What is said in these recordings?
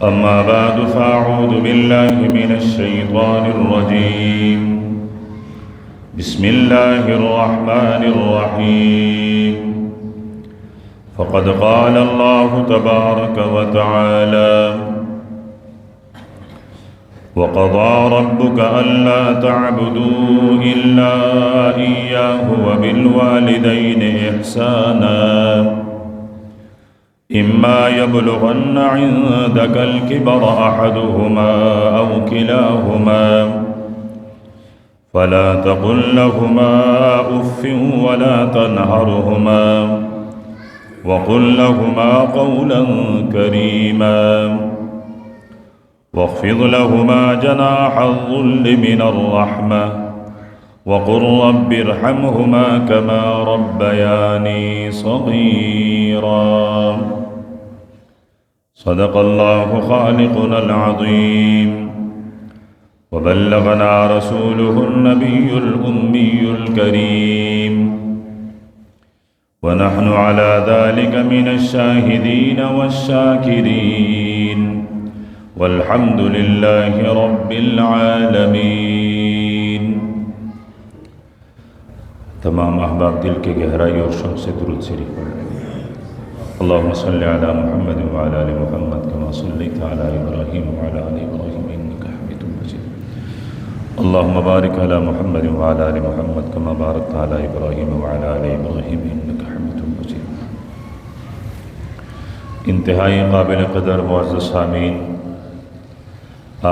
أما بعد فأعوذ بالله من الشيطان الرجيم. بسم الله الرحمن الرحيم. فقد قال الله تبارك وتعالى: وقضى ربك ألا تعبدوا إلا إياه وبالوالدين إحسانا إما يبلغن عندك الكبر أحدهما أو كلاهما فلا تقل لهما أف ولا تنهرهما وقل لهما قولا كريما واخفض لهما جناح الذل من الرحمة وقل رب ارحمهما كما ربياني صغيرا. صدق الله خالقنا العظيم وبلغنا رسوله النبي الأمي الكريم ونحن على ذلك من الشاهدين والشاكرين والحمد لله رب العالمين. تمام احباب دل کے گہرائی اور شوق سے درود شریف پڑھ لیں. اللهم صل على محمد وعلى آل محمد كما صليت على إبراهيم وعلى آل إبراهيم إنك حميد مجيد. اللهم بارك على محمد وعلى آل محمد كما باركت على إبراهيم وعلى آل إبراهيم إنك حميد مجيد. انتہائی قابل قدر معزز سامعین،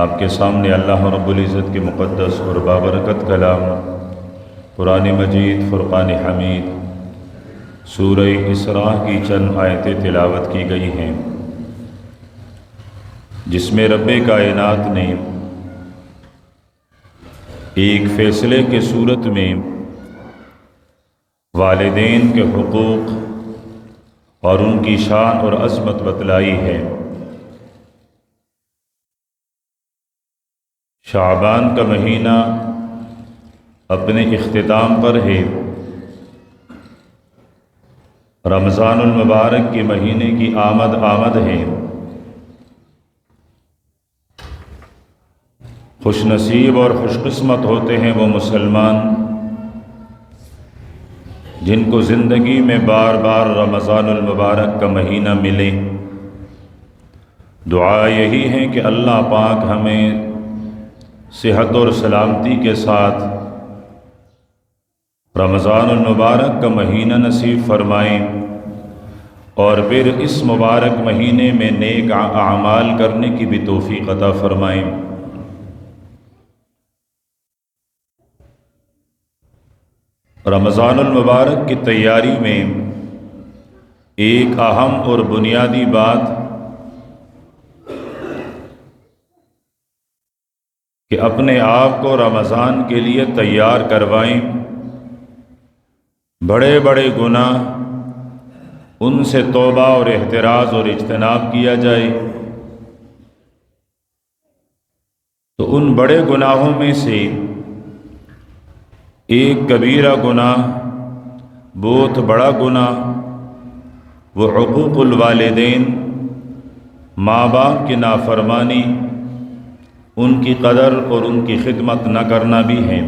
آپ کے سامنے اللہ رب العزت کے مقدس اور بابرکت کلام قرآن مجید فرقان حمید سورہ اسراء کی چند آیتیں تلاوت کی گئی ہیں، جس میں رب کائنات نے ایک فیصلے کے صورت میں والدین کے حقوق اور ان کی شان اور عظمت بتلائی ہے. شعبان کا مہینہ اپنے اختتام پر ہے. رمضان المبارک کے مہینے کی آمد ہے. خوش نصیب اور خوش قسمت ہوتے ہیں وہ مسلمان جن کو زندگی میں بار بار رمضان المبارک کا مہینہ ملے. دعا یہی ہے کہ اللہ پاک ہمیں صحت اور سلامتی کے ساتھ رمضان المبارک کا مہینہ نصیب فرمائیں اور پھر اس مبارک مہینے میں نیک اعمال کرنے کی بھی توفیق عطا فرمائیں. رمضان المبارک کی تیاری میں ایک اہم اور بنیادی بات کہ اپنے آپ کو رمضان کے لیے تیار کروائیں. بڑے بڑے گناہ ان سے توبہ اور احتراز اور اجتناب کیا جائے. تو ان بڑے گناہوں میں سے ایک کبیرہ گناہ، بہت بڑا گناہ، وہ حقوق الوالدین، ماں باپ کی نافرمانی، ان کی قدر اور ان کی خدمت نہ کرنا بھی ہے.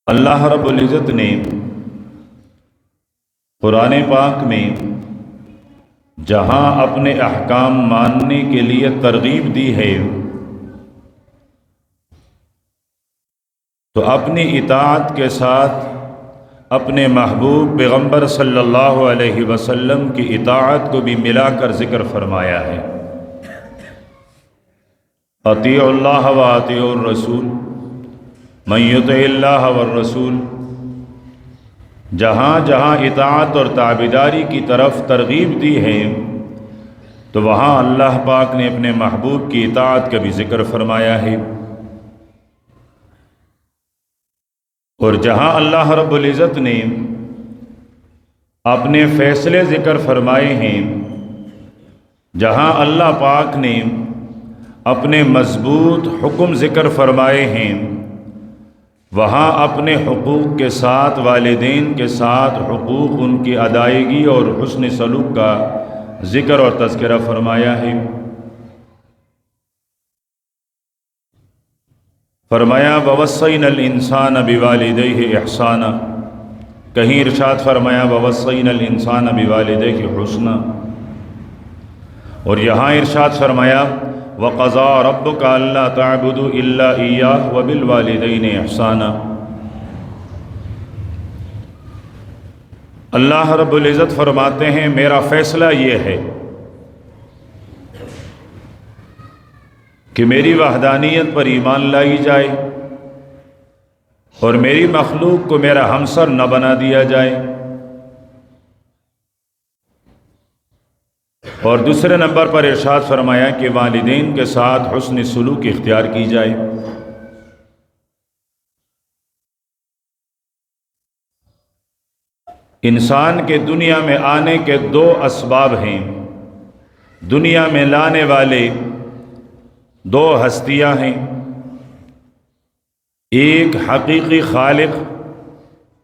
اللہ رب العزت نے قرآن پاک میں جہاں اپنے احکام ماننے کے لیے ترغیب دی ہے تو اپنی اطاعت کے ساتھ اپنے محبوب پیغمبر صلی اللہ علیہ وسلم کی اطاعت کو بھی ملا کر ذکر فرمایا ہے. اطیعوا اللہ و اطیعوا الرسول من یطع اللہ والرسول. جہاں جہاں اطاعت اور تابعداری کی طرف ترغیب دی ہے تو وہاں اللہ پاک نے اپنے محبوب کی اطاعت کا بھی ذکر فرمایا ہے. اور جہاں اللہ رب العزت نے اپنے فیصلے ذکر فرمائے ہیں، جہاں اللہ پاک نے اپنے مضبوط حکم ذکر فرمائے ہیں، وہاں اپنے حقوق کے ساتھ والدین کے ساتھ حقوق ان کی ادائیگی اور حسن سلوک کا ذکر اور تذکرہ فرمایا ہے۔ فرمایا وَوَصَّيْنَا الْإِنسَانَ بِوَالِدَيْهِ إِحْسَانًا، کہیں ارشاد فرمایا وَوَصَّيْنَا الْإِنسَانَ بِوَالِدَيْهِ حُسْنًا، اور یہاں ارشاد فرمایا وَقَضَىٰ رَبُّكَ أَلَّا تَعْبُدُوا إِلَّا إِيَّاهُ وَبِالْوَالِدَيْنِ إِحْسَانًا۔ اللہ رب العزت فرماتے ہیں میرا فیصلہ یہ ہے کہ میری وحدانیت پر ایمان لائی جائے اور میری مخلوق کو میرا ہمسر نہ بنا دیا جائے، اور دوسرے نمبر پر ارشاد فرمایا کہ والدین کے ساتھ حسن سلوک اختیار کی جائے۔ انسان کے دنیا میں آنے کے دو اسباب ہیں، دنیا میں لانے والے دو ہستیاں ہیں، ایک حقیقی خالق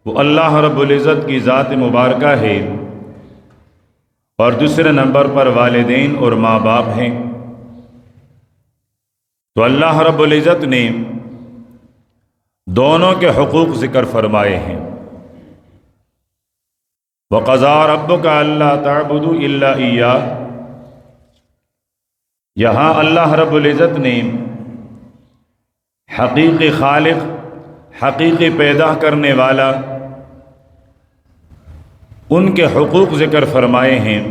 وہ اللہ رب العزت کی ذات مبارکہ ہے، اور دوسرے نمبر پر والدین اور ماں باپ ہیں۔ تو اللہ رب العزت نے دونوں کے حقوق ذکر فرمائے ہیں۔ وَقَضَىٰ رَبُّكَ أَلَّا تَعْبُدُوا إِلَّا إِيَّاهُ، یہاں اللہ رب العزت نے حقیقی خالق، حقیقی پیدا کرنے والا، ان کے حقوق ذکر فرمائے ہیں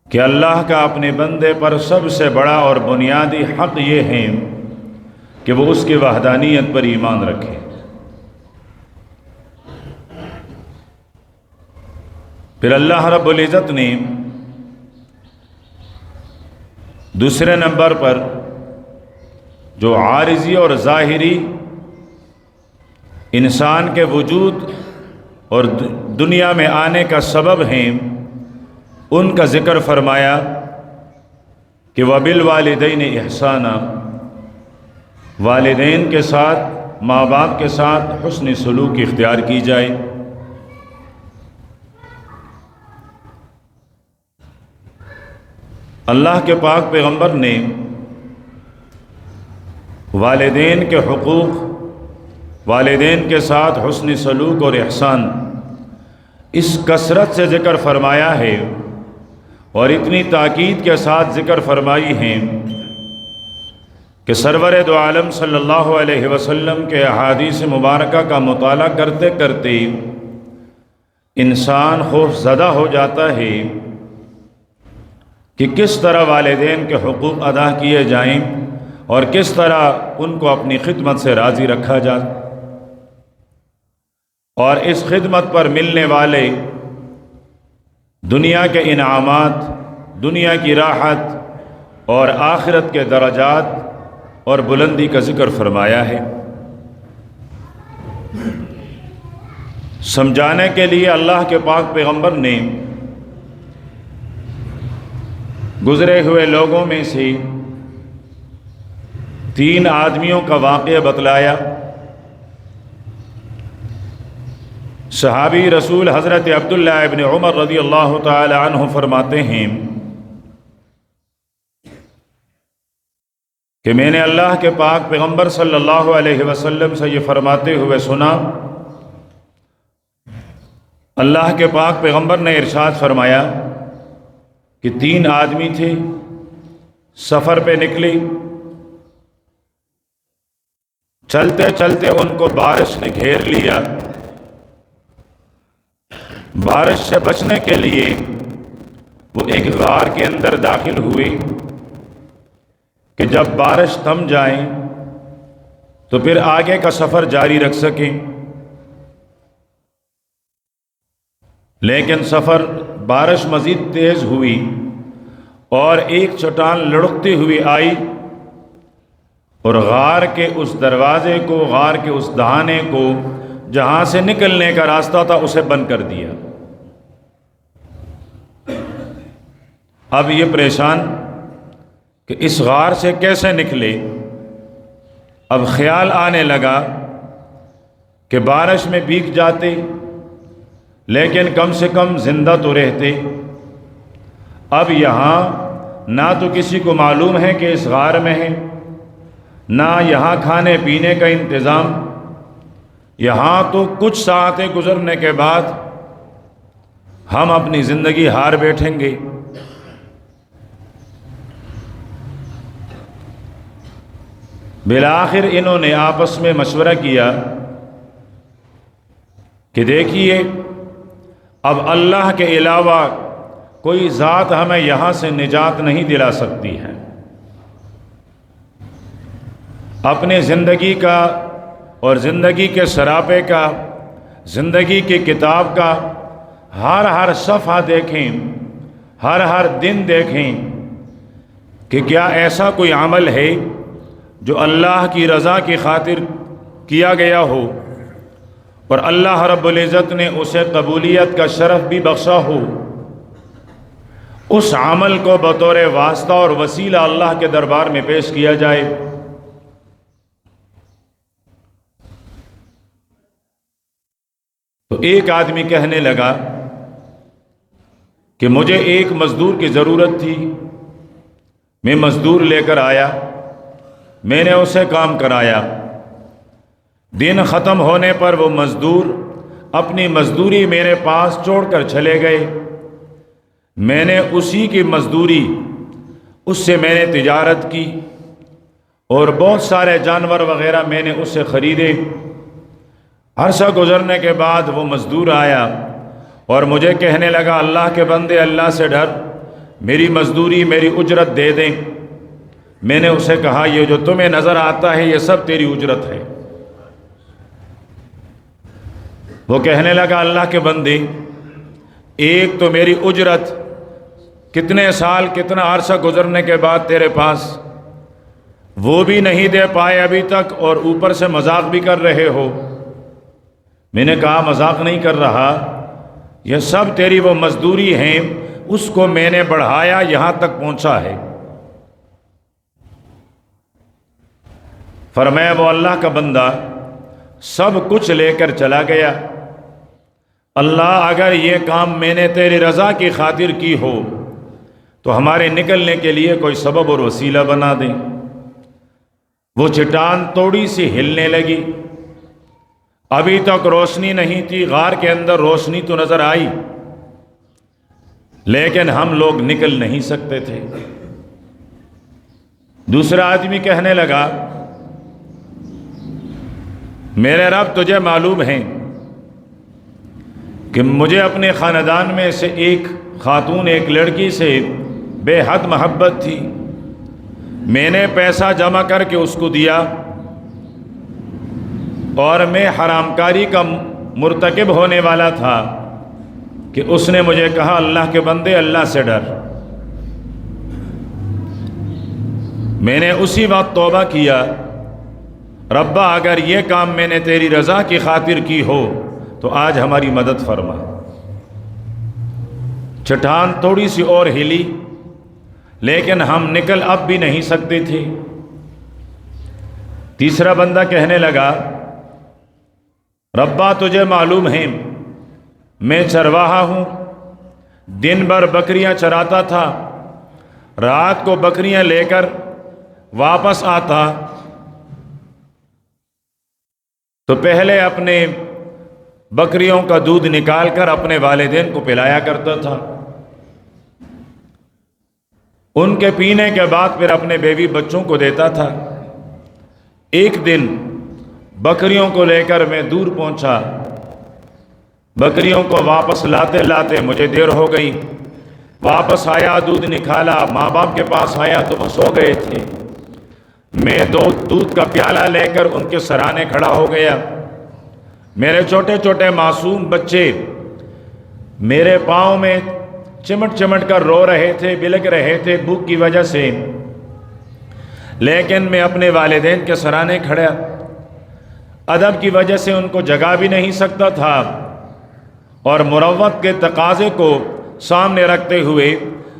کہ اللہ کا اپنے بندے پر سب سے بڑا اور بنیادی حق یہ ہے کہ وہ اس کی وحدانیت پر ایمان رکھے۔ پھر اللہ رب العزت نے دوسرے نمبر پر جو عارضی اور ظاہری انسان کے وجود اور دنیا میں آنے کا سبب ہیں ان کا ذکر فرمایا کہ وَبِالْوَالِدَيْنِ إِحْسَانًا، والدین کے ساتھ، ماں باپ کے ساتھ حسن سلوک اختیار کی جائے۔ اللہ کے پاک پیغمبر نے والدین کے حقوق، والدین کے ساتھ حسن سلوک اور احسان اس کثرت سے ذکر فرمایا ہے اور اتنی تاکید کے ساتھ ذکر فرمائی ہیں کہ سرور دو عالم صلی اللہ علیہ وسلم کے احادیث مبارکہ کا مطالعہ کرتے کرتے انسان خوف زدہ ہو جاتا ہے کہ کس طرح والدین کے حقوق ادا کیے جائیں اور کس طرح ان کو اپنی خدمت سے راضی رکھا جائے، اور اس خدمت پر ملنے والے دنیا کے انعامات، دنیا کی راحت اور آخرت کے درجات اور بلندی کا ذکر فرمایا ہے۔ سمجھانے کے لیے اللہ کے پاک پیغمبر نے گزرے ہوئے لوگوں میں سے 3 آدمیوں کا واقعہ بتلایا۔ صحابی رسول حضرت عبداللہ ابن عمر رضی اللہ تعالی عنہ فرماتے ہیں کہ میں نے اللہ کے پاک پیغمبر صلی اللہ علیہ وسلم سے یہ فرماتے ہوئے سنا، اللہ کے پاک پیغمبر نے ارشاد فرمایا کہ 3 آدمی تھے، سفر پہ نکلے، چلتے چلتے ان کو بارش نے گھیر لیا۔ بارش سے بچنے کے لیے وہ ایک غار کے اندر داخل ہوئے کہ جب بارش تھم جائے تو پھر آگے کا سفر جاری رکھ سکیں، لیکن بارش مزید تیز ہوئی اور ایک چٹان لڑکتی ہوئی آئی اور غار کے اس دروازے کو، غار کے اس دہانے کو جہاں سے نکلنے کا راستہ تھا اسے بند کر دیا۔ اب یہ پریشان کہ اس غار سے کیسے نکلے۔ اب خیال آنے لگا کہ بارش میں بھیگ جاتے لیکن کم سے کم زندہ تو رہتے، اب یہاں نہ تو کسی کو معلوم ہے کہ اس غار میں ہے، نہ یہاں کھانے پینے کا انتظام، یہاں تو کچھ ساعتیں گزرنے کے بعد ہم اپنی زندگی ہار بیٹھیں گے۔ بالآخر انہوں نے آپس میں مشورہ کیا کہ دیکھیے اب اللہ کے علاوہ کوئی ذات ہمیں یہاں سے نجات نہیں دلا سکتی ہے۔ اپنے زندگی کا اور زندگی کے سراپے کا، زندگی کی کتاب کا ہر صفحہ دیکھیں، ہر دن دیکھیں کہ کیا ایسا کوئی عمل ہے جو اللہ کی رضا کی خاطر کیا گیا ہو اور اللہ رب العزت نے اسے قبولیت کا شرف بھی بخشا ہو، اس عمل کو بطور واسطہ اور وسیلہ اللہ کے دربار میں پیش کیا جائے۔ تو ایک آدمی کہنے لگا کہ مجھے ایک مزدور کی ضرورت تھی، میں مزدور لے کر آیا، میں نے اسے کام کرایا، دن ختم ہونے پر وہ مزدور اپنی مزدوری میرے پاس چھوڑ کر چلے گئے، میں نے اسی کی مزدوری، اس سے میں نے تجارت کی اور بہت سارے جانور وغیرہ میں نے اس سے خریدے۔ عرصہ گزرنے کے بعد وہ مزدور آیا اور مجھے کہنے لگا اللہ کے بندے اللہ سے ڈر، میری مزدوری میری اجرت دے دیں۔ میں نے اسے کہا یہ جو تمہیں نظر آتا ہے یہ سب تیری اجرت ہے۔ وہ کہنے لگا اللہ کے بندے ایک تو میری اجرت کتنے سال کتنا عرصہ گزرنے کے بعد تیرے پاس وہ بھی نہیں دے پائے ابھی تک، اور اوپر سے مذاق بھی کر رہے ہو۔ میں نے کہا مذاق نہیں کر رہا، یہ سب تیری وہ مزدوری ہیں، اس کو میں نے بڑھایا یہاں تک پہنچا ہے۔ فرمایا وہ اللہ کا بندہ سب کچھ لے کر چلا گیا، اللہ اگر یہ کام میں نے تیری رضا کی خاطر کی ہو تو ہمارے نکلنے کے لیے کوئی سبب اور وسیلہ بنا دیں۔ وہ چٹان تھوڑی سی ہلنے لگی، ابھی تک روشنی نہیں تھی، غار کے اندر روشنی تو نظر آئی لیکن ہم لوگ نکل نہیں سکتے تھے۔ دوسرا آدمی کہنے لگا میرے رب تجھے معلوم ہے کہ مجھے اپنے خاندان میں سے ایک خاتون ایک لڑکی سے بے حد محبت تھی، میں نے پیسہ جمع کر کے اس کو دیا اور میں حرام کاری کا مرتکب ہونے والا تھا کہ اس نے مجھے کہا اللہ کے بندے اللہ سے ڈر۔ میں نے اسی وقت توبہ کیا، ربا اگر یہ کام میں نے تیری رضا کی خاطر کی ہو تو آج ہماری مدد فرما۔ چٹان تھوڑی سی اور ہلی لیکن ہم نکل اب بھی نہیں سکتے تھے۔ تیسرا بندہ کہنے لگا ربا تجھے معلوم ہے میں چرواہا ہوں، دن بھر بکریاں چراتا تھا، رات کو بکریاں لے کر واپس آتا تو پہلے اپنے بکریوں کا دودھ نکال کر اپنے والدین کو پلایا کرتا تھا، ان کے پینے کے بعد پھر اپنے بیوی بچوں کو دیتا تھا۔ ایک دن بکریوں کو لے کر میں دور پہنچا، بکریوں کو واپس لاتے لاتے مجھے دیر ہو گئی، واپس آیا دودھ نکالا، ماں باپ کے پاس آیا تو وہ سو گئے تھے، میں دودھ کا پیالہ لے کر ان کے سرانے کھڑا ہو گیا، میرے چھوٹے چھوٹے معصوم بچے میرے پاؤں میں چمٹ چمٹ کر رو رہے تھے، بلک رہے تھے بھوک کی وجہ سے، لیکن میں اپنے والدین کے سرانے کھڑا، ادب کی وجہ سے ان کو جگا بھی نہیں سکتا تھا اور مروت کے تقاضے کو سامنے رکھتے ہوئے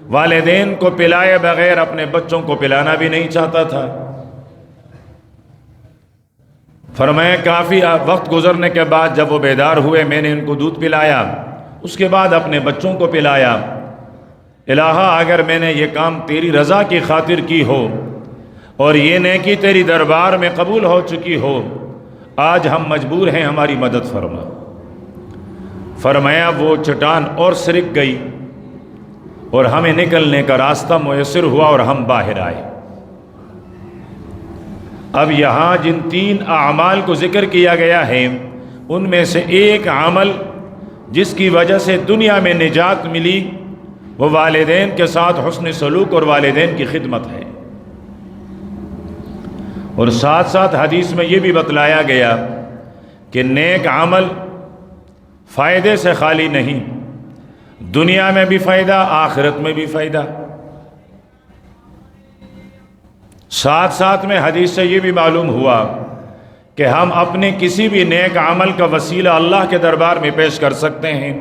والدین کو پلائے بغیر اپنے بچوں کو پلانا بھی نہیں چاہتا تھا۔ فرمایا کافی وقت گزرنے کے بعد جب وہ بیدار ہوئے میں نے ان کو دودھ پلایا، اس کے بعد اپنے بچوں کو پلایا، الہا اگر میں نے یہ کام تیری رضا کی خاطر کی ہو اور یہ نیکی تیری دربار میں قبول ہو چکی ہو، آج ہم مجبور ہیں، ہماری مدد فرما۔ فرمایا وہ چٹان اور سرک گئی اور ہمیں نکلنے کا راستہ میسر ہوا اور ہم باہر آئے۔ اب یہاں جن 3 اعمال کو ذکر کیا گیا ہے، ان میں سے ایک عمل جس کی وجہ سے دنیا میں نجات ملی وہ والدین کے ساتھ حسن سلوک اور والدین کی خدمت ہے۔ اور ساتھ ساتھ حدیث میں یہ بھی بتلایا گیا کہ نیک عمل فائدے سے خالی نہیں، دنیا میں بھی فائدہ، آخرت میں بھی فائدہ۔ ساتھ ساتھ میں حدیث سے یہ بھی معلوم ہوا کہ ہم اپنے کسی بھی نیک عمل کا وسیلہ اللہ کے دربار میں پیش کر سکتے ہیں۔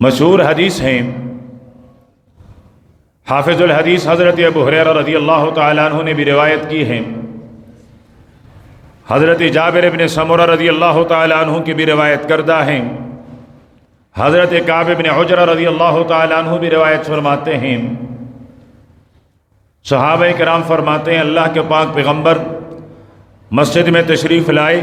مشہور حدیث ہے، حافظ الحدیث حضرت ابو ہریرہ رضی اللہ تعالیٰ عنہ نے بھی روایت کی ہے، حضرت جابر ابن سمرہ رضی اللہ تعالیٰ عنہ کی بھی روایت کردہ ہیں، حضرت کعب ابن عجرہ رضی اللہ تعالیٰ عنہ بھی روایت فرماتے ہیں۔ صحابہ کرام فرماتے ہیں اللہ کے پاک پیغمبر مسجد میں تشریف لائے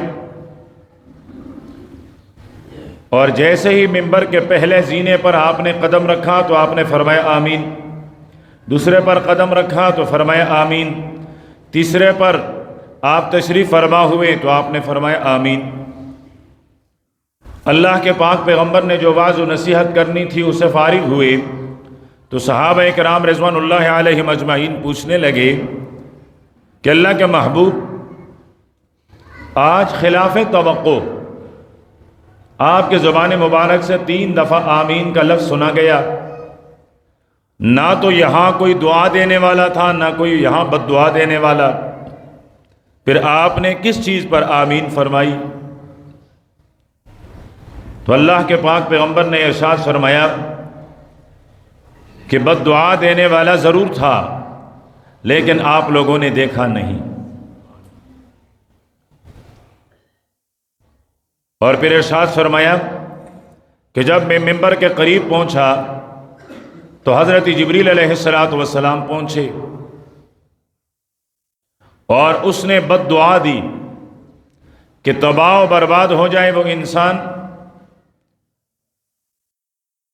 اور جیسے ہی منبر کے پہلے زینے پر آپ نے قدم رکھا تو آپ نے فرمایا آمین، دوسرے پر قدم رکھا تو فرمایا آمین، تیسرے پر آپ تشریف فرما ہوئے تو آپ نے فرمایا آمین۔ اللہ کے پاک پیغمبر نے جو واعظ و نصیحت کرنی تھی اسے فارغ ہوئے تو صحابہ کرام رضوان اللہ علیہم اجمعین پوچھنے لگے کہ اللہ کے محبوب، آج خلاف توقع آپ کے زبان مبارک سے 3 دفعہ آمین کا لفظ سنا گیا، نہ تو یہاں کوئی دعا دینے والا تھا نہ کوئی یہاں بد دعا دینے والا، پھر آپ نے کس چیز پر آمین فرمائی؟ تو اللہ کے پاک پیغمبر نے ارشاد فرمایا کہ بد دعا دینے والا ضرور تھا لیکن آپ لوگوں نے دیکھا نہیں۔ اور پھر ارشاد فرمایا کہ جب میں منبر کے قریب پہنچا تو حضرت جبریل علیہ السلام پہنچے اور اس نے بد دعا دی کہ تباہ و برباد ہو جائے وہ انسان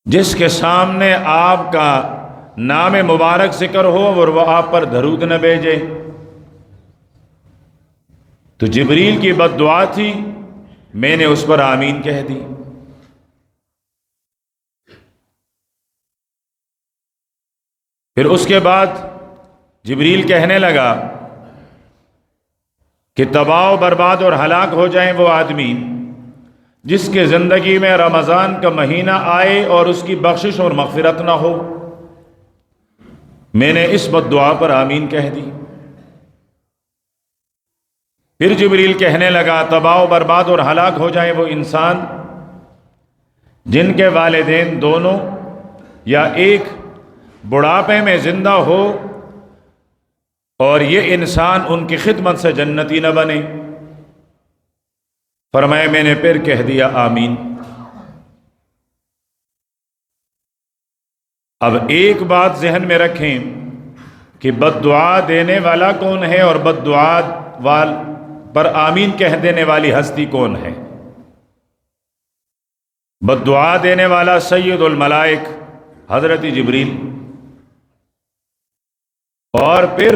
جس کے سامنے آپ کا نام مبارک ذکر ہو اور وہ آپ پر درود نہ بھیجے۔ تو جبریل کی بد دعا تھی، میں نے اس پر آمین کہہ دی۔ پھر اس کے بعد جبریل کہنے لگا کہ تباہ و برباد اور ہلاک ہو جائیں وہ آدمی جس کے زندگی میں رمضان کا مہینہ آئے اور اس کی بخشش اور مغفرت نہ ہو۔ میں نے اس بد دعا پر آمین کہہ دی۔ پھر جبریل کہنے لگا تباہ و برباد اور ہلاک ہو جائیں وہ انسان جن کے والدین دونوں یا ایک بڑھاپے میں زندہ ہو اور یہ انسان ان کی خدمت سے جنتی نہ بنے۔ فرمایا میں نے پھر کہہ دیا آمین۔ اب ایک بات ذہن میں رکھیں کہ بد دعا دینے والا کون ہے اور بد دعا پر آمین کہہ دینے والی ہستی کون ہے۔ بد دعا دینے والا سید الملائک حضرت جبریل، اور پھر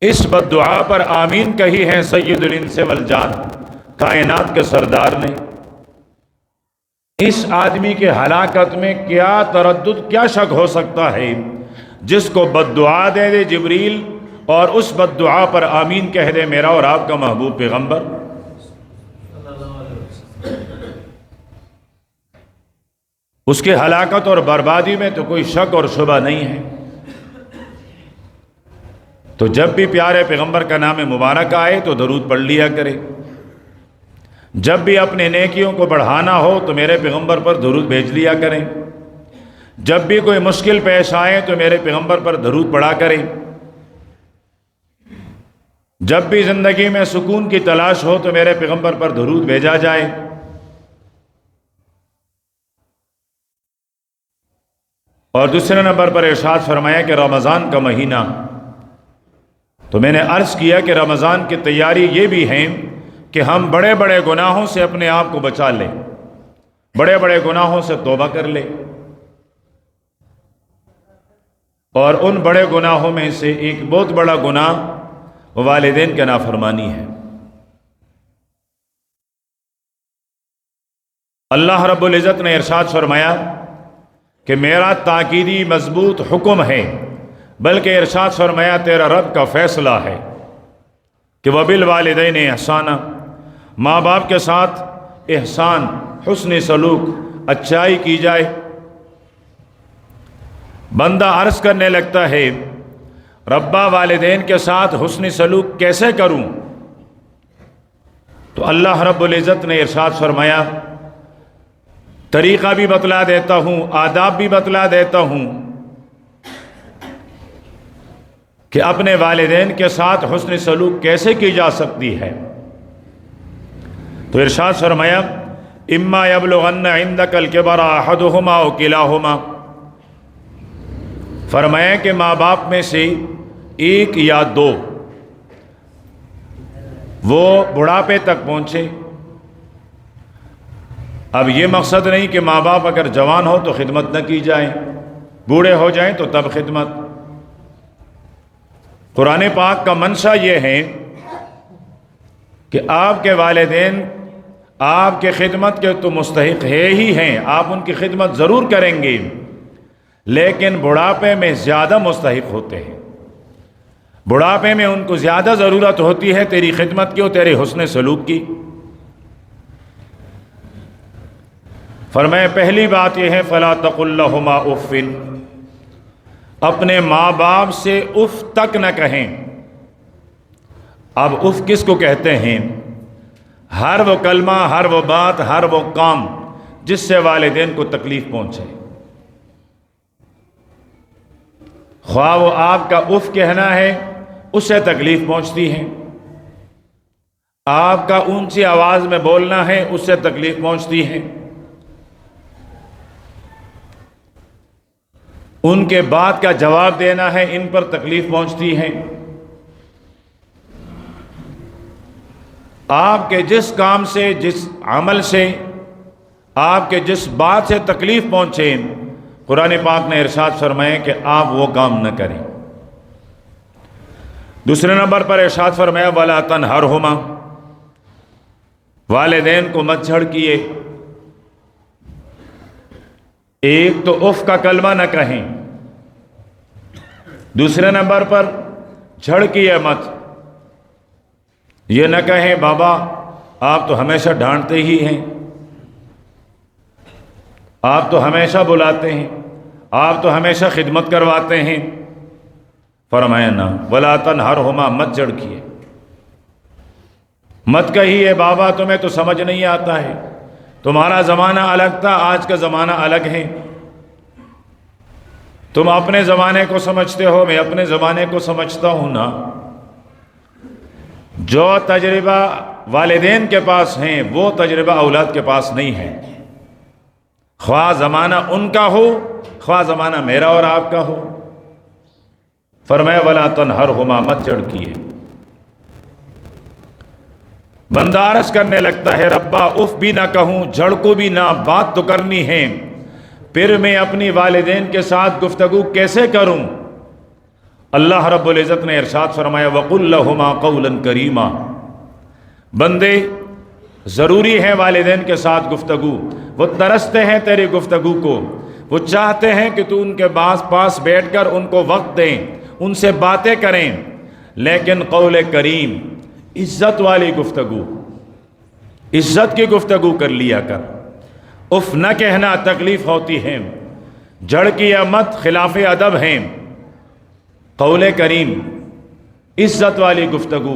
اس بد دعا پر آمین کہی ہے سید الانس والجان، کائنات کے سردار نے۔ اس آدمی کے ہلاکت میں کیا تردد، کیا شک ہو سکتا ہے جس کو بد دعا دے دے جبریل اور اس بد دعا پر آمین کہہ دے میرا اور آپ کا محبوب پیغمبر۔ اس کے ہلاکت اور بربادی میں تو کوئی شک اور شبہ نہیں ہے۔ تو جب بھی پیارے پیغمبر کا نام مبارک آئے تو درود پڑھ لیا کرے، جب بھی اپنے نیکیوں کو بڑھانا ہو تو میرے پیغمبر پر درود بھیج لیا کریں، جب بھی کوئی مشکل پیش آئے تو میرے پیغمبر پر درود پڑھا کریں، جب بھی زندگی میں سکون کی تلاش ہو تو میرے پیغمبر پر درود بھیجا جائے۔ اور دوسرے نمبر پر ارشاد فرمایا کہ رمضان کا مہینہ، تو میں نے عرض کیا کہ رمضان کی تیاری یہ بھی ہے کہ ہم بڑے بڑے گناہوں سے اپنے آپ کو بچا لیں، بڑے بڑے گناہوں سے توبہ کر لیں، اور ان بڑے گناہوں میں سے ایک بہت بڑا گناہ والدین کی نافرمانی ہے۔ اللہ رب العزت نے ارشاد فرمایا کہ میرا تاکیدی مضبوط حکم ہے، بلکہ ارشاد فرمایا تیرا رب کا فیصلہ ہے کہ وَبِالْوَالِدَيْنِ احسانًا، ماں باپ کے ساتھ احسان، حسن سلوک، اچائی کی جائے۔ بندہ عرض کرنے لگتا ہے ربا والدین کے ساتھ حسن سلوک کیسے کروں؟ تو اللہ رب العزت نے ارشاد فرمایا طریقہ بھی بتلا دیتا ہوں، آداب بھی بتلا دیتا ہوں کہ اپنے والدین کے ساتھ حسن سلوک کیسے کی جا سکتی ہے۔ تو ارشاد فرمایا اما یبلغن عندک الکبر احدہما او کلاہما، فرمایا کہ ماں باپ میں سے ایک یا دو وہ بڑھاپے تک پہنچے۔ اب یہ مقصد نہیں کہ ماں باپ اگر جوان ہو تو خدمت نہ کی جائے، بوڑھے ہو جائیں تو تب خدمت۔ قرآن پاک کا منشا یہ ہے کہ آپ کے والدین آپ کے خدمت کے تو مستحق ہے ہی ہیں، آپ ان کی خدمت ضرور کریں گے، لیکن بڑھاپے میں زیادہ مستحق ہوتے ہیں، بڑھاپے میں ان کو زیادہ ضرورت ہوتی ہے تیری خدمت کی اور تیرے حسن سلوک کی۔ فرمایا پہلی بات یہ ہے فلا تقل لہما اف، اپنے ماں باپ سے اف تک نہ کہیں۔ اب اف کس کو کہتے ہیں؟ ہر وہ کلمہ، ہر وہ بات، ہر وہ کام جس سے والدین کو تکلیف پہنچے، خواہ وہ آپ کا اف کہنا ہے اس سے تکلیف پہنچتی ہے، آپ کا اونچی آواز میں بولنا ہے اس سے تکلیف پہنچتی ہے، ان کے بات کا جواب دینا ہے ان پر تکلیف پہنچتی ہے۔ آپ کے جس کام سے، جس عمل سے، آپ کے جس بات سے تکلیف پہنچے، قرآن پاک نے ارشاد فرمایا کہ آپ وہ کام نہ کریں۔ دوسرے نمبر پر ارشاد فرمایا وَلَا تَنْهَرْهُمَا، والدین کو مت جھڑکیے۔ ایک تو اف کا کلمہ نہ کہیں، دوسرے نمبر پر جھڑکیے مت۔ یہ نہ کہیں بابا آپ تو ہمیشہ ڈانٹتے ہی ہیں، آپ تو ہمیشہ بلاتے ہیں، آپ تو ہمیشہ خدمت کرواتے ہیں۔ فرمایا نہ، وَلَا تَنْهَرْهُمَا، مت جھڑکیے، مت کہیے بابا تمہیں تو سمجھ نہیں آتا ہے، تمہارا زمانہ الگ تھا، آج کا زمانہ الگ ہے، تم اپنے زمانے کو سمجھتے ہو، میں اپنے زمانے کو سمجھتا ہوں نا۔ جو تجربہ والدین کے پاس ہیں وہ تجربہ اولاد کے پاس نہیں ہے، خواہ زمانہ ان کا ہو خواہ زمانہ میرا اور آپ کا ہو۔ فرمایا وَلَا تَنْهَرْهُمَا، مت جھڑکیے۔ بندہ عرض کرنے لگتا ہے ربا اف بھی نہ کہوں، جھڑکوں بھی نہ، بات تو کرنی ہے، پھر میں اپنی والدین کے ساتھ گفتگو کیسے کروں؟ اللہ رب العزت نے ارشاد فرمایا وَقُلْ لَهُمَا قَوْلًا كَرِيمًا، بندے ضروری ہے والدین کے ساتھ گفتگو، وہ ترستے ہیں تیری گفتگو کو، وہ چاہتے ہیں کہ تو ان کے پاس بیٹھ کر ان کو وقت دیں، ان سے باتیں کریں، لیکن قول کریم، عزت والی گفتگو، عزت کی گفتگو کر لیا کر۔ اف نہ کہنا تکلیف ہوتی ہے، جھڑکیے مت، خلاف ادب ہیں۔ قول کریم، عزت والی گفتگو،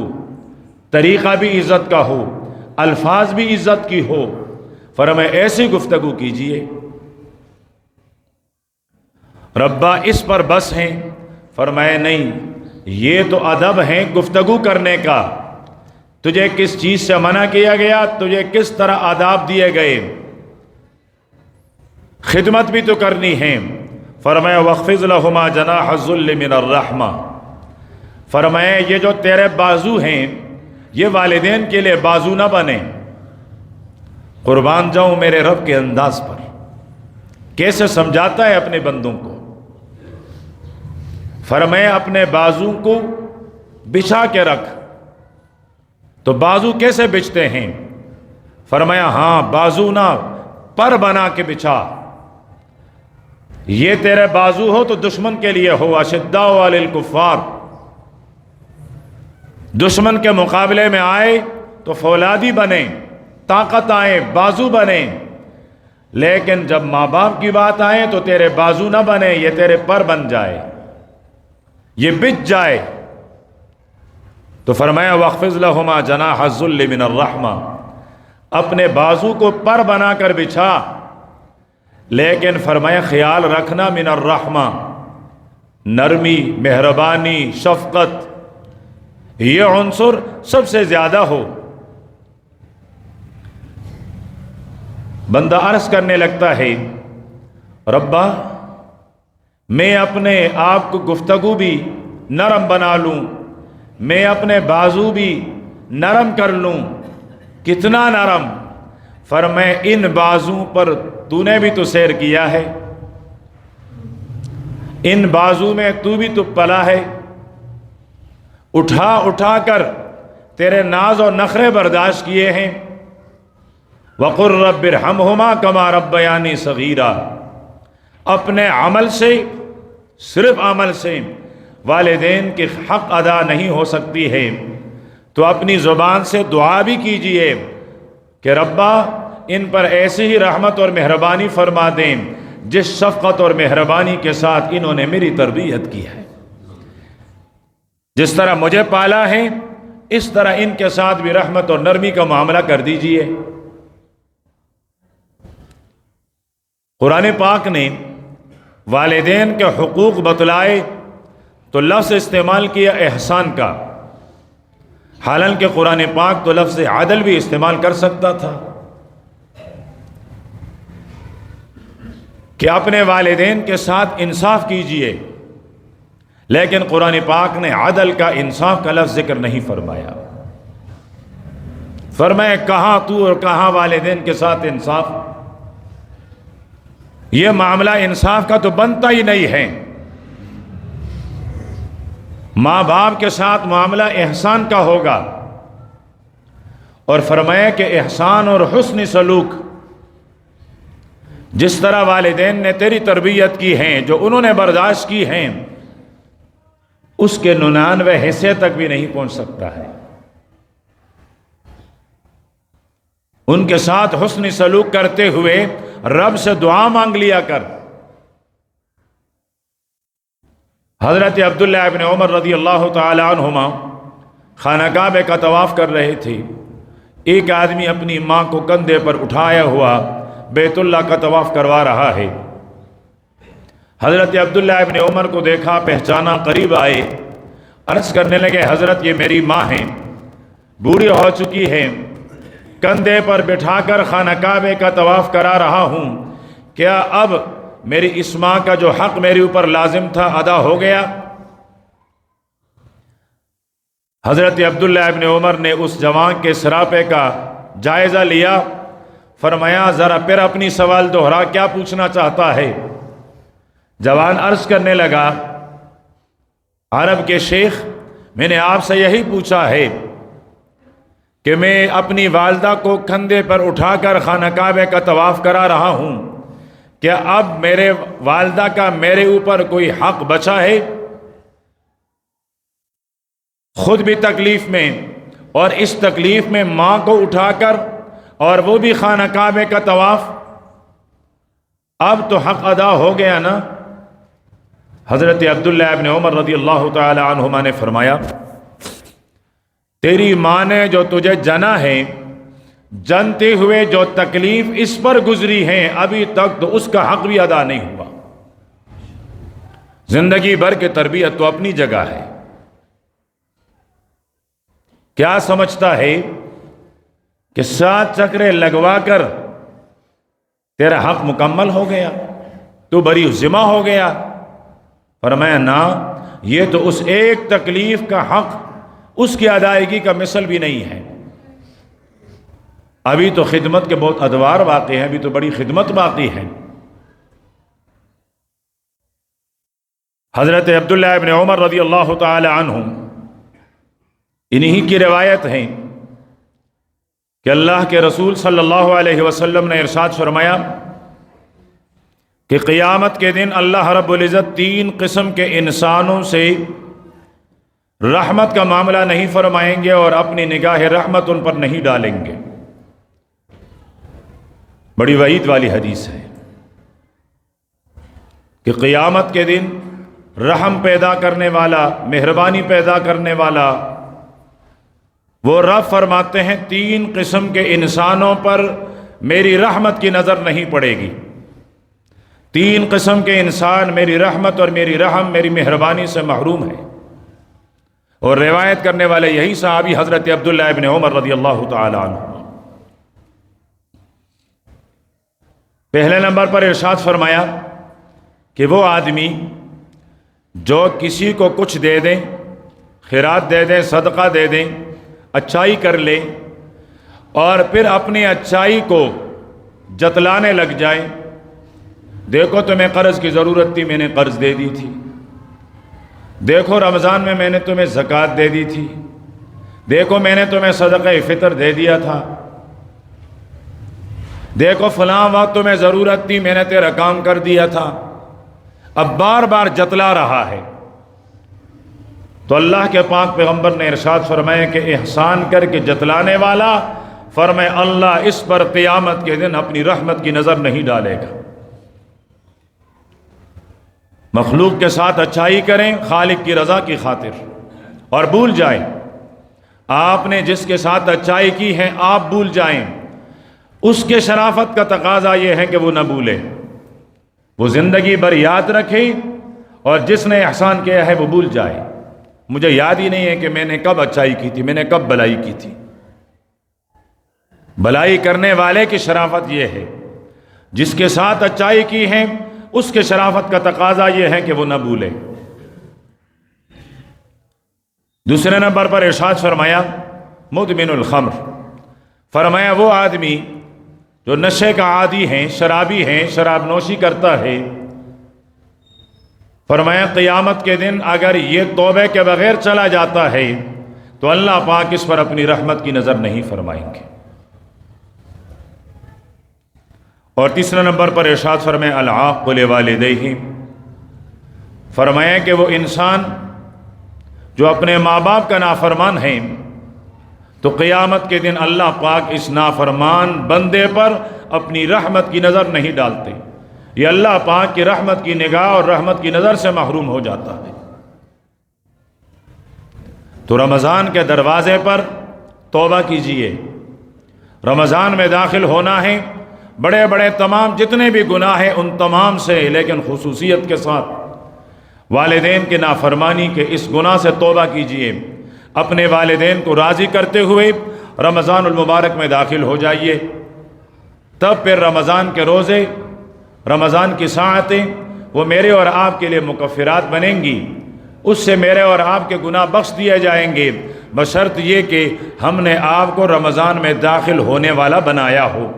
طریقہ بھی عزت کا ہو، الفاظ بھی عزت کی ہو، فرمایا ایسی گفتگو کیجئے۔ ربا اس پر بس ہیں؟ فرمایا نہیں، یہ تو ادب ہے گفتگو کرنے کا، تجھے کس چیز سے منع کیا گیا، تجھے کس طرح آداب دیے گئے، خدمت بھی تو کرنی ہے۔ فرمایا وَاخْفِضْ لَهُمَا جَنَاحَ الذُّلِّ مِنَ الرَّحْمَةِ، فرمایا یہ جو تیرے بازو ہیں یہ والدین کے لیے بازو نہ بنے۔ قربان جاؤں میرے رب کے انداز پر، کیسے سمجھاتا ہے اپنے بندوں کو۔ فرمایا اپنے بازو کو بچھا کے رکھ، تو بازو کیسے بچھتے ہیں؟ فرمایا ہاں بازو نہ، پر بنا کے بچھا۔ یہ تیرے بازو ہو تو دشمن کے لیے ہو، اشداء علی الکفار، دشمن کے مقابلے میں آئے تو فولادی بنے، طاقت آئے، بازو بنے۔ لیکن جب ماں باپ کی بات آئے تو تیرے بازو نہ بنے، یہ تیرے پر بن جائے، یہ بچ جائے۔ تو فرمایا وَاخْفِضْ لَهُمَا جَنَاحَ الذُّلِّ مِنَ الرَّحْمَةِ، اپنے بازو کو پر بنا کر بچھا، لیکن فرمایا خیال رکھنا من الرحمہ، نرمی، مہربانی، شفقت، یہ عنصر سب سے زیادہ ہو۔ بندہ عرض کرنے لگتا ہے ربا میں اپنے آپ کو گفتگو بھی نرم بنا لوں، میں اپنے بازو بھی نرم کر لوں، کتنا نرم؟ فرمائے ان بازو پر تو نے بھی تو سیر کیا ہے، ان بازو میں تو بھی تو پلا ہے، اٹھا اٹھا کر تیرے ناز و نخرے برداشت کیے ہیں۔ وَقُلْ رَبِّ ارْحَمْهُمَا كَمَا رَبَّيَانِي صَغِيرًا، اپنے عمل سے، صرف عمل سے والدین کے حق ادا نہیں ہو سکتی ہے، تو اپنی زبان سے دعا بھی کیجئے کہ ربا ان پر ایسی ہی رحمت اور مہربانی فرما دیں جس شفقت اور مہربانی کے ساتھ انہوں نے میری تربیت کی ہے۔ جس طرح مجھے پالا ہے اس طرح ان کے ساتھ بھی رحمت اور نرمی کا معاملہ کر دیجئے۔ قرآن پاک نے والدین کے حقوق بتلائے تو لفظ استعمال کیا احسان کا، حالانکہ قرآن پاک تو لفظ عدل بھی استعمال کر سکتا تھا کہ اپنے والدین کے ساتھ انصاف کیجئے، لیکن قرآن پاک نے عدل کا، انصاف کا لفظ ذکر نہیں فرمایا۔ فرمایا کہاں تو اور کہاں والدین کے ساتھ انصاف؟ یہ معاملہ انصاف کا تو بنتا ہی نہیں ہے۔ ماں باپ کے ساتھ معاملہ احسان کا ہوگا، اور فرمایا کہ احسان اور حسن سلوک، جس طرح والدین نے تیری تربیت کی ہیں، جو انہوں نے برداشت کی ہیں، اس کے 99 حصے تک بھی نہیں پہنچ سکتا ہے۔ ان کے ساتھ حسن سلوک کرتے ہوئے رب سے دعا مانگ لیا کر۔ حضرت عبداللہ ابن عمر رضی اللہ تعالی عنہما خانہ کعبہ کا طواف کر رہے تھے، ایک آدمی اپنی ماں کو کندھے پر اٹھایا ہوا بیت اللہ کا طواف کروا رہا ہے۔ حضرت عبداللہ ابن عمر کو دیکھا، پہچانا، قریب آئے، عرض کرنے لگے حضرت یہ میری ماں ہیں، بوڑھی ہو چکی ہے، کندھے پر بٹھا کر خانہ کعبہ کا طواف کرا رہا ہوں، کیا اب میری اس ماں کا جو حق میرے اوپر لازم تھا ادا ہو گیا؟ حضرت عبداللہ ابن عمر نے اس جوان کے سراپے کا جائزہ لیا، فرمایا ذرا پھر اپنی سوال دوہرا، کیا پوچھنا چاہتا ہے؟ جوان عرض کرنے لگا عرب کے شیخ، میں نے آپ سے یہی پوچھا ہے کہ میں اپنی والدہ کو کندھے پر اٹھا کر خانہ کعبہ کا طواف کرا رہا ہوں، کیا اب میرے والدہ کا میرے اوپر کوئی حق بچا ہے؟ خود بھی تکلیف میں، اور اس تکلیف میں ماں کو اٹھا کر، اور وہ بھی خانہ کعبہ کا طواف، اب تو حق ادا ہو گیا نا؟ حضرت عبداللہ ابن عمر رضی اللہ تعالی عنہما نے فرمایا تیری ماں نے جو تجھے جنا ہے، جنتے ہوئے جو تکلیف اس پر گزری ہے، ابھی تک تو اس کا حق بھی ادا نہیں ہوا۔ زندگی بھر کی تربیت تو اپنی جگہ ہے۔ کیا سمجھتا ہے کہ 7 چکرے لگوا کر تیرا حق مکمل ہو گیا؟ تو بری ذمہ ہو گیا؟ فرمایا نا، یہ تو اس ایک تکلیف کا حق اس کی ادائیگی کا مثل بھی نہیں ہے، ابھی تو خدمت کے بہت ادوار باقی ہیں، ابھی تو بڑی خدمت باقی ہے۔ حضرت عبداللہ ابن عمر رضی اللہ تعالی عنہ، انہی کی روایت ہے کہ اللہ کے رسول صلی اللہ علیہ وسلم نے ارشاد فرمایا کہ قیامت کے دن اللہ رب العزت 3 قسم کے انسانوں سے رحمت کا معاملہ نہیں فرمائیں گے اور اپنی نگاہ رحمت ان پر نہیں ڈالیں گے۔ بڑی وعید والی حدیث ہے کہ قیامت کے دن رحم پیدا کرنے والا، مہربانی پیدا کرنے والا وہ رب فرماتے ہیں 3 قسم کے انسانوں پر میری رحمت کی نظر نہیں پڑے گی۔ 3 قسم کے انسان میری رحمت اور میری رحم، میری مہربانی سے محروم ہیں، اور روایت کرنے والے یہی صحابی حضرت عبداللہ ابن عمر رضی اللہ تعالی عنہ۔ پہلے نمبر پر ارشاد فرمایا کہ وہ آدمی جو کسی کو کچھ دے دیں، خیرات دے دیں، صدقہ دے دیں، اچھائی کر لے، اور پھر اپنی اچھائی کو جتلانے لگ جائے۔ دیکھو تمہیں قرض کی ضرورت تھی، میں نے قرض دے دی تھی۔ دیکھو رمضان میں نے تمہیں زکوٰۃ دے دی تھی۔ دیکھو میں نے تمہیں صدقہ فطر دے دیا تھا۔ دیکھو فلاں وقت تمہیں ضرورت تھی، میں نے تیرا کام کر دیا تھا۔ اب بار بار جتلا رہا ہے، تو اللہ کے پاک پیغمبر نے ارشاد فرمایا کہ احسان کر کے جتلانے والا، فرمائے اللہ اس پر قیامت کے دن اپنی رحمت کی نظر نہیں ڈالے گا۔ مخلوق کے ساتھ اچھائی کریں خالق کی رضا کی خاطر، اور بھول جائیں آپ نے جس کے ساتھ اچھائی کی ہے، آپ بھول جائیں۔ اس کے شرافت کا تقاضا یہ ہے کہ وہ نہ بھولے، وہ زندگی بھر یاد رکھے، اور جس نے احسان کیا ہے وہ بھول جائے۔ مجھے یاد ہی نہیں ہے کہ میں نے کب اچھائی کی تھی، میں نے کب بلائی کی تھی۔ بلائی کرنے والے کی شرافت یہ ہے، جس کے ساتھ اچھائی کی ہے اس کے شرافت کا تقاضا یہ ہے کہ وہ نہ بھولے۔ دوسرے نمبر پر ارشاد فرمایا مدمن الخمر، فرمایا وہ آدمی جو نشے کا عادی ہیں، شرابی ہیں، شراب نوشی کرتا ہے، فرمایا قیامت کے دن اگر یہ توبہ کے بغیر چلا جاتا ہے تو اللہ پاک اس پر اپنی رحمت کی نظر نہیں فرمائیں گے۔ اور تیسرے نمبر پر ارشاد فرمایا العاق لوالدیہ، فرمایا کہ وہ انسان جو اپنے ماں باپ کا نافرمان ہے، تو قیامت کے دن اللہ پاک اس نافرمان بندے پر اپنی رحمت کی نظر نہیں ڈالتے، یہ اللہ پاک کی رحمت کی نگاہ اور رحمت کی نظر سے محروم ہو جاتا ہے۔ تو رمضان کے دروازے پر توبہ کیجئے، رمضان میں داخل ہونا ہے، بڑے بڑے تمام جتنے بھی گناہ ہیں ان تمام سے، لیکن خصوصیت کے ساتھ والدین کی نافرمانی کے اس گناہ سے توبہ کیجئے، اپنے والدین کو راضی کرتے ہوئے رمضان المبارک میں داخل ہو جائیے، تب پھر رمضان کے روزے، رمضان کی ساعتیں وہ میرے اور آپ کے لیے مکفرات بنیں گی، اس سے میرے اور آپ کے گناہ بخش دیے جائیں گے، بشرط یہ کہ ہم نے آپ کو رمضان میں داخل ہونے والا بنایا ہو۔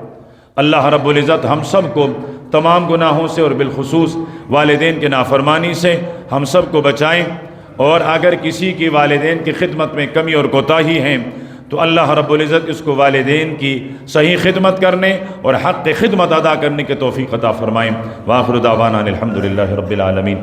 اللہ رب العزت ہم سب کو تمام گناہوں سے اور بالخصوص والدین کی نافرمانی سے ہم سب کو بچائیں، اور اگر کسی کی والدین کی خدمت میں کمی اور کوتاہی ہیں تو اللہ رب العزت اس کو والدین کی صحیح خدمت کرنے اور حق خدمت ادا کرنے کی توفیق عطا فرمائیں۔ وآخر دعوانا الحمدللہ رب العالمین۔